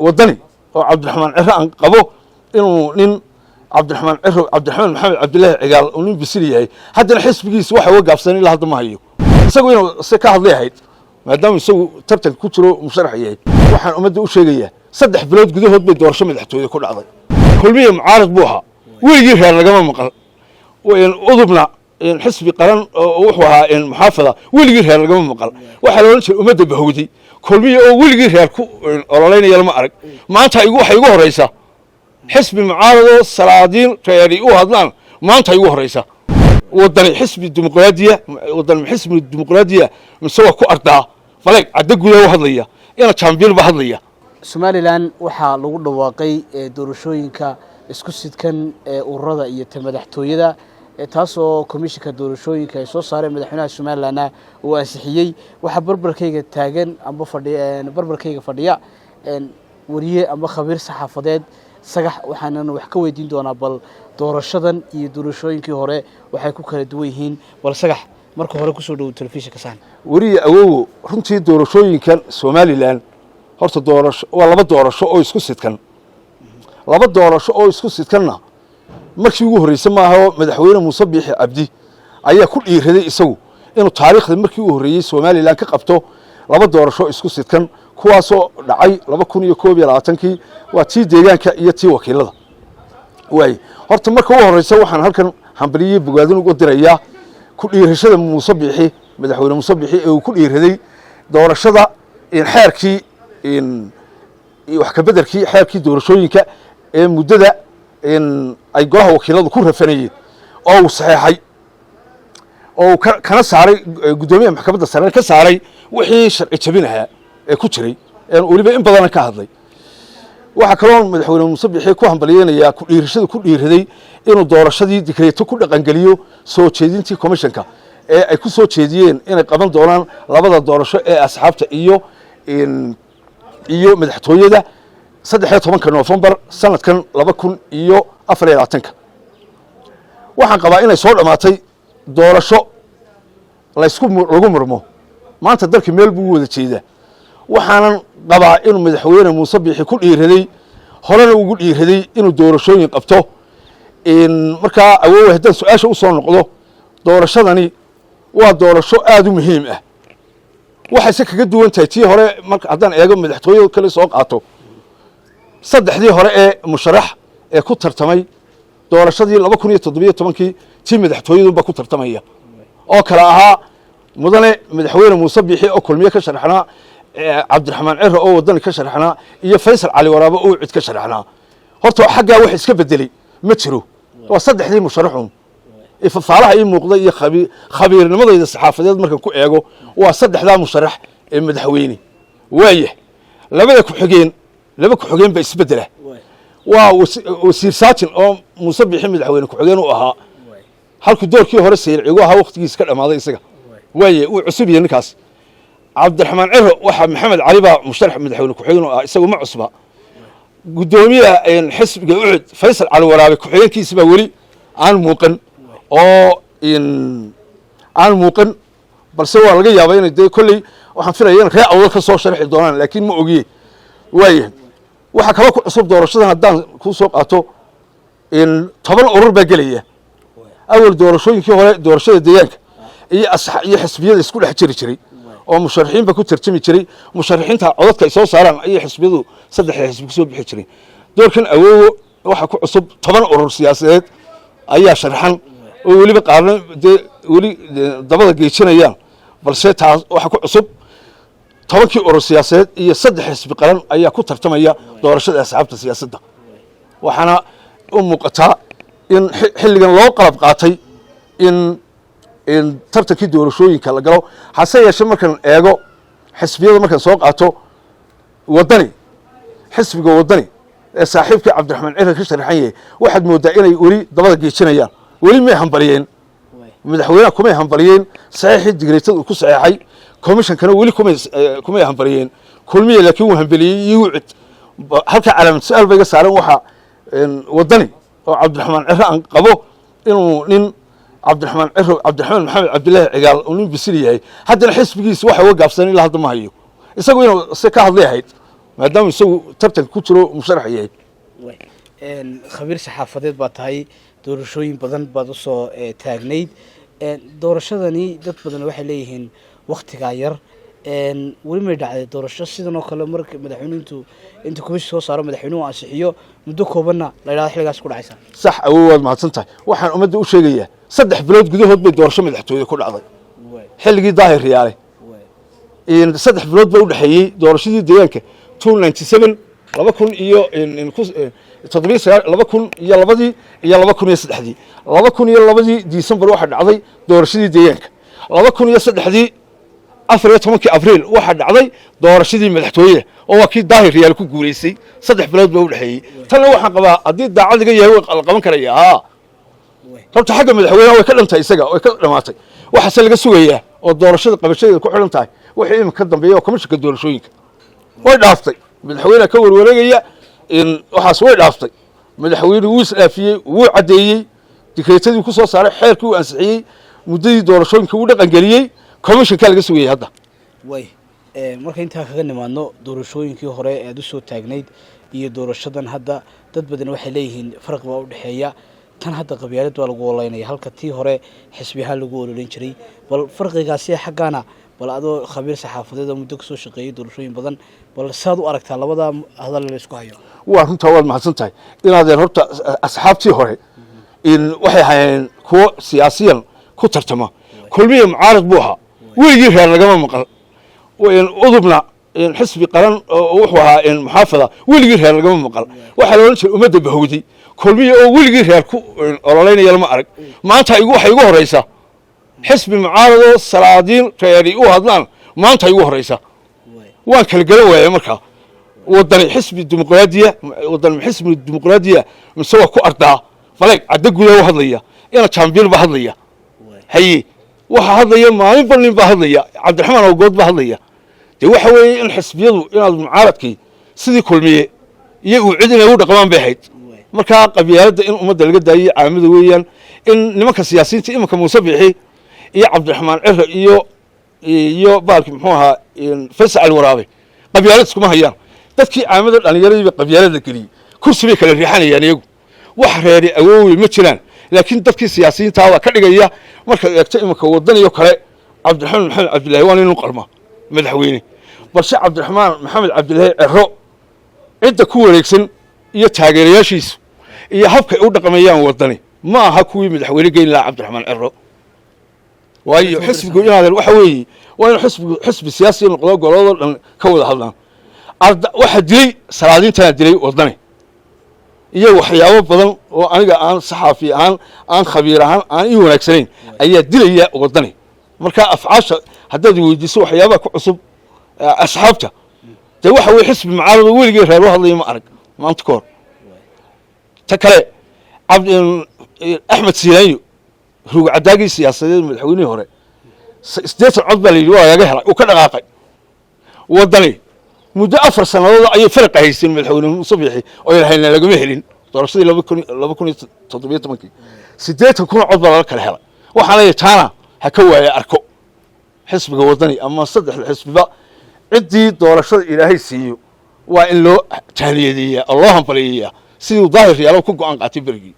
wadani oo cabdiraxmaan ciro aan qabo inuu nin cabdiraxmaan ciro cabdiraxmaan maxamed cabdilaahi cigaal uu nin bisil yahay haddana xisbigiisa waxa uga gaabsan ilaa hadda ma hayo isagu inuu si ka hadlay ahayd maadaama isagu tartanka ku jiro musharax yahay waxaan ummadda u sheegayaa 3 bilood gudahood bay doorasho madaxtooyada ku dhacday kulmiye mucaarad buu ahaa weligii reer lagama maqal udubna xisbi qaran oo wuxuu ahaa muxaafada weligii reer lagama maqal waxa la oran jiray ummadda bahowday kulmiye oo weligii reer ku ololeynaya lama arag maanta waxay igu horeysaa xisbi mucaarado salaadiin reeri u hadlaan maanta igu horeysaa wadani xisbi dimuqraadiya wadani xisbi dimuqraadiya misawa ku ardaa falag cadda gudaha u hadlaya ina champion ba hadlaya Somaliland waxa lagu dhawaaqay doorashooyinka isku sidkan ururada iyo madaxtooyada taasoo komishanka doorashooyinka ay soo saareen madaxweynaha Somaliland oo ansixiyay waxa barbarkayga taagan amba barbarkayga fadhiya wariye amba khabiir saxaafadeed sagax waxaan wax ka weydiin doonaa bal doorashadan iyo doorashooyinkii hore waxay ku kala duwan yihiin bal sagax marka hore ku soo dhaw telefishinka saan wariye awow runtii doorashooyinkan Somaliland horta doorasho waa laba doorasho oo isku sidkanna markii ugu horeysay maaha madaxweyne Muuse Biixi Cabdi ayaa ku dhiiraday isagu inuu taariikhda markii ugu horeeyay Somaliland ka qabto laba doorasho isku sidkan kuwaasoo dhacay 2021 waa tii deegaanka iyo tii wakiilada way horta marka ugu horeysay waxaan halkan hambaliyay bogaadin ugu dirayaa ku dhiirashada Muuse Biixi madaxweyne Muuse Biixi ee uu ku dhiiraday doorashada xeerkii wax ka bedelkii xeerkii doorashooyinka ee muddada ay golaha wakiiladu ku rafanayeen oo uu saxeexay oo kana saaray gudoomiyaha maxkamadda sare ka saaray wixii sharci jabinaha ee ku jiray waliba in badan ka hadlay waxa kale oo madaxweyne Muuse Biixi ku hambalyeynaya ku dhiiraday inuu doorashadii dikreeto ku dhaqan galiyo soo jeedintii komishanka ee ay ku soo jeediyeen inay qaban doonaan labada doorasho ee asxaabta iyo madaxtooyada 13 November sanadkan 2024 waxaan qabaa inay soo dhamaatay doorasho lagu murmo maanta dalka meel buu wada jeedaa waxaan qabaa inuu madaxweyne Muuse Biixi ku dhiiraday horena ugu dhiiraday inuu doorashooyin qabto marka awoow haddaan su'aasha u soo noqdo doorashadani waa doorasho aad u muhiim ah waxay kaga duwan tahay tii hore marka haddaan eego madaxtooyada kale soo qaato saddexdii hore ee musharax ee ku tartamay doorashadii 2017 tii madaxtooyadu ba ku tartamaya oo kala ahaa mudane madaxweyne Muuse Biixi oo kulmiye ka sharaxnaa cabdiraxmaan ciro oo wadani ka sharaxnaa iyo Faysal Cali Waraabo oo cid ka sharaxnaa horta xagga wax iska bedelay ma jiro waa saddexdii musharaxun ifafaalaha ay muuqday iyo khabiirnimadayda saxaafadeed markan ku eego waa saddexda musharax ee madaxweyne waaye laba ku xigeen ba isbedela waa wasiir saatin oo Muuse Biixi madaxweyne ku xigeen u ahaa halku doorkii hore seercigo ahaa waqtigiisa ka dhamaaday isaga waaye uu cusub yahay ninkaas cabdiraxmaan ciro waxa maxamed cali baa musharax madaxweyne ku xigeen u ahaa isagu ma cusba gudoomiyaha xisbiga ucud Faysal Cali Waraabe ku xigeenkiisa baa weli aan muuqan oo aan muuqan balse waa laga yaabaa inay kulli waxaan filayaa in reer awdal ka soo sharxi doonaan laakiin ma ogiye waaye waxa kale ku cusub doorashadan haddaan ku soo qaato 10 urur baa gelaya awal doorashooyinkii hore doorashada deegaanka iyo xisbiyada isku dhex jiray oo musharaxiin ba ku tartami jiray musharaxiinta codadka ay soo saaraan ay xisbiyadu saddex xisbi soo bixi jiray doorkan awoowo waxa ku cusub 10 urur siyaasadeed ayaa sharaxan oo waliba qaarna wali dabada geejinayaan balse taas waxa ku cusub 10kii urur siyaasadeed iyo 3 xisbi qaran ayaa ku tartamaya doorashada asxaabta siyaasadda waxana u muuqataa in xilligan loo qalab qaatay in tartankii doorashooyinka la galo hase yeeshee markan eego xisbiyada markan soo qaato xisbiga wadani ee saaxiibkii cabdiraxmaan ciro ka sharaxan yahay waxaad moodaa inay weli dabada geejinayaan weli may hambaliyeen madaxweynaha kumay hambaliyeen saxiixii digreetada uu ku saxeexay komishankana weli kumay hambaliyeen kulmiye laakiin uu hambaliyey iyo cid halka calaamad su'aal bay ga saaran waxa wadani oo cabdiraxmaan ciro aan qabo inuu nin cabdiraxmaan maxamed cabdilaahi cigaal uu nin bisil yahay haddana xisbigiisa waxa uga gaabsan ilaa hadda ma hayo isagu inuu si ka hadlay ahayd maadaama isagu tartanka ku jiro musharax yahay. khabiir saxaafadeed baa tahay doorashooyin badan baad usoo taagnayd doorashadani dad badan waxay leeyihiin waktigaa yar weli may dhacday doorasho sidan oo kale marka madaxweynuhu inta komishi soo saaro madaxweynuhu ansixiyo muddo koobanna la yidhahdo xilligaas ku dhacaysa sax awood mahadsan tahay waxaan ummadda u sheegayaa 3 bilood gudahood bay doorasho madaxtooyada ku dhacday xilligii daahir riyaale 3 bilood bay u dhaxeeyay doorashadii deegaanka 297 2000 iyo 2000 iyo 2 iyo 2003 2002 December waxa dhacday doorashadii deegaanka 2003 14 Abriil waxa dhacday doorashadii madaxtooyada oo waa kii daahir riyaal ku guuleysay 3 bilood bay u dhaxeeyay tan waxaan qabaa hadii daacadiga yahay la qaban karaya horta xagga madaxweynaha way ka dhantay isaga way ka dhamaatay waxa laga sugayaa oo doorashada qabashadeeda ku xiran tahay wixii imika dambeeyay oo komishanka doorashooyinka way dhaaftay madaxweynaha ka warwareegaya in waxaas way dhaaftay madaxweynuhu wuu islaafiyay wuu cadeeyay dikreetadii ku soo saaray xeerkii uu ansixiyay muddadii doorashooyinka uu dhaqan galiyay komishanka laga sugayay hadda way marka inta kaga nimaadno doorashooyinkii hore ee aad u soo taagnayd iyo doorashadan hadda dad badan waxay leeyihiin farq baa u dhaxeeya tan hadda qabyaalad waa lagu walaynaya halka tii hore xisbiyaha lagu walayn jiray bal farqigaasi xaqana bal adoo khabiir saxaafadeed muddo kasoo shaqeeyay doorashooyin badan bal saad u aragtaa labada hadal la isku hayo waa runta waad mahadsan tahay inaadeen horta asxaabtii hore in waxay hayeen kuwa siyaasiyan ku tartama kulmiye mucaarad buu ahaa weligii reer lagama maqal udubna xisbi qaran wuxuu ahaa muxaafada weligii reer lagama maqal waxaa la oran jiray ummadda bahowday kulmiye oo weligii reer ku ololeynaya lama arag maanta waxay igu horeysaa xisbi mucaarado salaadiin reeri u hadlaan maanta igu horeysa waan kala garan waayay markaa wadani xisbi dimuqraadiya mise waa ku ardaa faleeg cadda gudaha u hadlaya ina jambiil ba hadlaya haye waxa hadlaya maalin balin ba hadlaya cabdiraxmaan awgood ba hadlaya de waxa weeye in xisbiyadu inaad mucaaradkii sidii kulmiye iyo uu cid inay u dhaqmaan bay ahayd markaa qabyaaladda in ummadda laga daayay caamada weeyaan in nimanka siyaasiyiinta imanka muuse bixi iyo cabdiraxmaan cira iyo baalki muxuu ahaa faysal waraabe qabyaalad iskuma hayaan dadkii caamada dhalinyaradii qabyaalada geliyay kursi bay kala riixanayaan iyagu wax reeri awoowey ma jiraan laakiin dadkii siyaasiyiinta waa ka dhigaya marka eegto imanka wadan iyo kale cabdiraxmaan maxamed cabdilaahi waa inuu qalma madaxweyne balse cabdiraxmaan maxamed cabdilaahi ciro cidda ku wareegsan iyo taageerayaashiisu iyo habkay u dhaqmayaan wadani ma aha kuwii madaxweyne geyn lahaa cabdiraxmaan ciro waayo xisbigu inaad waxa weeye waa in xisbi siyaasi noqdo golada dhan ka wada hadlaan waxa dilay salaadiinta dilay wadani iyo waxyaabo badan oo aniga aan saxaafi aan khabiir aan ii wanaagsanayn ayaa dilaya wadani marka afcaasha haddaad weydiiso waxyaabaha ku cusub asxaabta de waxa weeye xisbi mucaarado weligii reer u hadlaya ma arag maanta ka hor ta kale axmed siilaanyo ruug cadaagii siyaasadeed madaxweynihii hore 80 cod baa la yidhi waa laga helay uu ka dhaqaaqay wadani muddo 4 sanadood ayay faraq haysan madaxweyne Muuse Biixi oo ilaahay lagama helin doorashadii 2017 80 kun cod baa laga kala helay waxaana yeetaana ha ka waaya arko xisbiga wadani ama saddex xisbiba cidii doorashada ilaahay siiyo waa in loo taaliyeeyaa Allah hanbaliyaa sidii daahir yaalo ku go'aan qaatay berigi